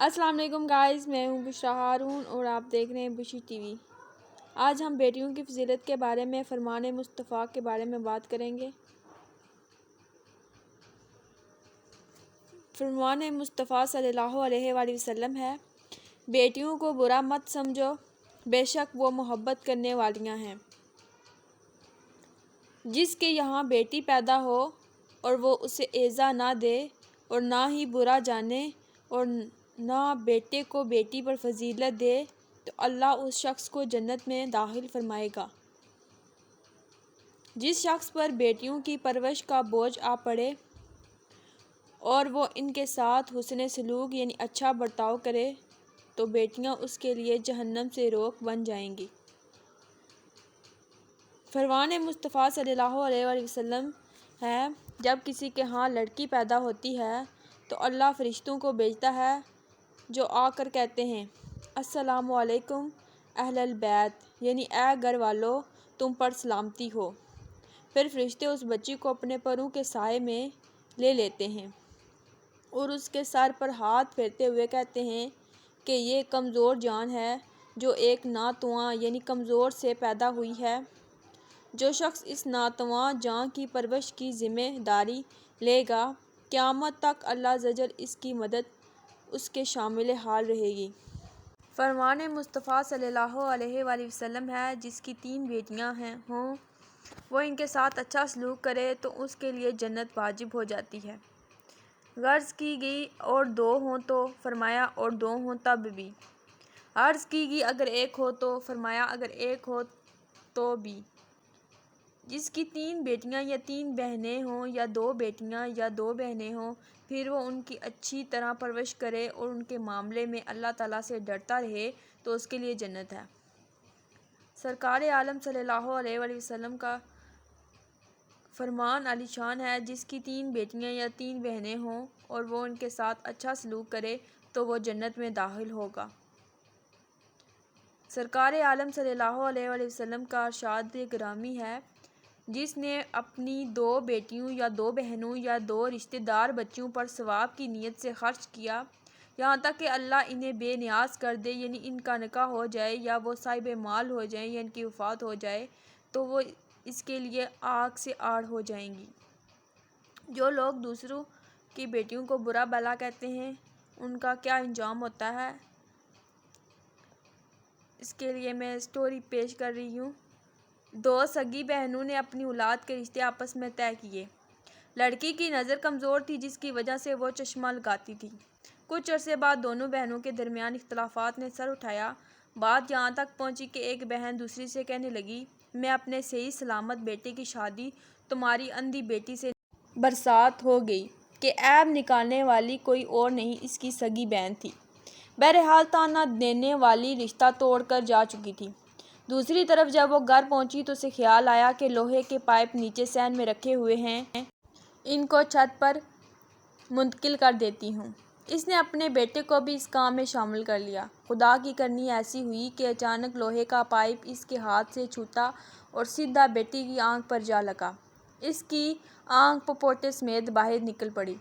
السلام علیکم گائز، میں ہوں بشرا ہارون اور آپ دیکھ رہے ہیں بشی ٹی وی۔ آج ہم بیٹیوں کی فضیلت کے بارے میں فرمان مصطفیٰ کے بارے میں بات کریں گے۔ فرمان مصطفیٰ صلی اللہ علیہ وآلہ وسلم ہے، بیٹیوں کو برا مت سمجھو، بے شک وہ محبت کرنے والیاں ہیں۔ جس کے یہاں بیٹی پیدا ہو اور وہ اسے ایذا نہ دے اور نہ ہی برا جانے اور نہ بیٹے کو بیٹی پر فضیلت دے تو اللہ اس شخص کو جنت میں داخل فرمائے گا۔ جس شخص پر بیٹیوں کی پرورش کا بوجھ آ پڑے اور وہ ان کے ساتھ حسن سلوک یعنی اچھا برتاؤ کرے تو بیٹیاں اس کے لیے جہنم سے روک بن جائیں گی۔ فرمان مصطفیٰ صلی اللہ علیہ وآلہ وسلم ہے، جب کسی کے ہاں لڑکی پیدا ہوتی ہے تو اللہ فرشتوں کو بھیجتا ہے جو آ کر کہتے ہیں، السلام علیکم اہل البیت، یعنی اے گھر والو تم پر سلامتی ہو۔ پھر فرشتے اس بچی کو اپنے پروں کے سائے میں لے لیتے ہیں اور اس کے سر پر ہاتھ پھیرتے ہوئے کہتے ہیں کہ یہ کمزور جان ہے جو ایک ناتواں یعنی کمزور سے پیدا ہوئی ہے۔ جو شخص اس ناتواں جان کی پرورش کی ذمہ داری لے گا، قیامت تک اللہ جل اس کی مدد اس کے شامل حال رہے گی۔ فرمان مصطفیٰ صلی اللہ علیہ وآلہ وسلم ہے، جس کی 3 بیٹیاں ہوں وہ ان کے ساتھ اچھا سلوک کرے تو اس کے لیے جنت واجب ہو جاتی ہے۔ غرض کی گئی اور 2 ہوں تو فرمایا اور 2 ہوں تب بھی۔ عرض کی گئی اگر 1 ہو تو فرمایا اگر 1 ہو تو بھی۔ جس کی 3 بیٹیاں یا 3 بہنیں ہوں یا 2 بیٹیاں یا 2 بہنیں ہوں، پھر وہ ان کی اچھی طرح پرورش کرے اور ان کے معاملے میں اللہ تعالیٰ سے ڈرتا رہے تو اس کے لیے جنت ہے۔ سرکار عالم صلی اللہ علیہ وآلہ وسلم کا فرمان عالی شان ہے، جس کی 3 بیٹیاں یا 3 بہنیں ہوں اور وہ ان کے ساتھ اچھا سلوک کرے تو وہ جنت میں داخل ہوگا۔ سرکار عالم صلی اللہ علیہ وآلہ وسلم کا ارشاد گرامی ہے، جس نے اپنی 2 بیٹیوں یا 2 بہنوں یا 2 رشتہ دار بچیوں پر ثواب کی نیت سے خرچ کیا یہاں تک کہ اللہ انہیں بے نیاز کر دے، یعنی ان کا نکاح ہو جائے یا وہ صاحب مال ہو جائیں یا ان کی وفات ہو جائے تو وہ اس کے لیے آگ سے آڑ ہو جائیں گی۔ جو لوگ دوسروں کی بیٹیوں کو برا بھلا کہتے ہیں ان کا کیا انجام ہوتا ہے، اس کے لیے میں سٹوری پیش کر رہی ہوں۔ 2 سگی بہنوں نے اپنی اولاد کے رشتے آپس میں طے کیے۔ لڑکی کی نظر کمزور تھی جس کی وجہ سے وہ چشمہ لگاتی تھی۔ کچھ عرصے بعد دونوں بہنوں کے درمیان اختلافات نے سر اٹھایا۔ بات یہاں تک پہنچی کہ ایک بہن دوسری سے کہنے لگی، میں اپنے صحیح سلامت بیٹے کی شادی تمہاری اندھی بیٹی سے برسات ہو گئی کہ عیب نکالنے والی کوئی اور نہیں اس کی سگی بہن تھی۔ بہرحال طعنہ دینے والی رشتہ توڑ کر جا چکی تھی۔ دوسری طرف جب وہ گھر پہنچی تو اسے خیال آیا کہ لوہے کے پائپ نیچے صحن میں رکھے ہوئے ہیں، ان کو چھت پر منتقل کر دیتی ہوں۔ اس نے اپنے بیٹے کو بھی اس کام میں شامل کر لیا۔ خدا کی کرنی ایسی ہوئی کہ اچانک لوہے کا پائپ اس کے ہاتھ سے چھوٹا اور سیدھا بیٹے کی آنکھ پر جا لگا۔ اس کی آنکھ پپوٹے سمیت باہر نکل پڑی۔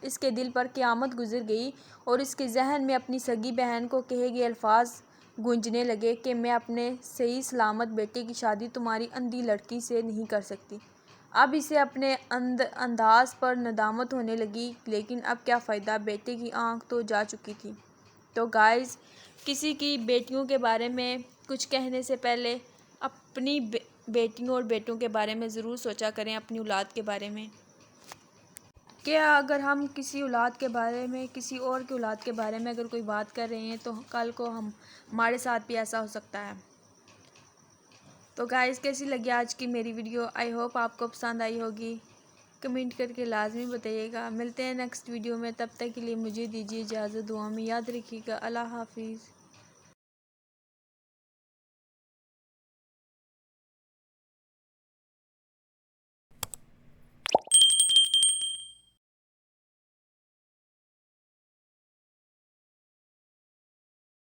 اس کے دل پر قیامت گزر گئی اور اس کے ذہن میں اپنی سگی بہن کو کہے گئے الفاظ گونجنے لگے کہ میں اپنے صحیح سلامت بیٹے کی شادی تمہاری اندھی لڑکی سے نہیں کر سکتی۔ اب اسے اپنے انداز پر ندامت ہونے لگی، لیکن اب کیا فائدہ، بیٹے کی آنکھ تو جا چکی تھی۔ تو گائز، کسی کی بیٹیوں کے بارے میں کچھ کہنے سے پہلے اپنی بیٹیوں اور بیٹوں کے بارے میں ضرور سوچا کریں، اپنی اولاد کے بارے میں، کہ اگر ہم کسی اولاد کے بارے میں کسی اور کی اولاد کے بارے میں اگر کوئی بات کر رہے ہیں تو کل کو ہمارے ساتھ بھی ایسا ہو سکتا ہے۔ تو گائز، کیسی لگی آج کی میری ویڈیو؟ آئی ہوپ آپ کو پسند آئی ہوگی۔ کمنٹ کر کے لازمی بتائیے گا۔ ملتے ہیں نیکسٹ ویڈیو میں، تب تک کے لیے مجھے دیجیے اجازت، دعا میں یاد رکھیے گا۔ اللہ حافظ۔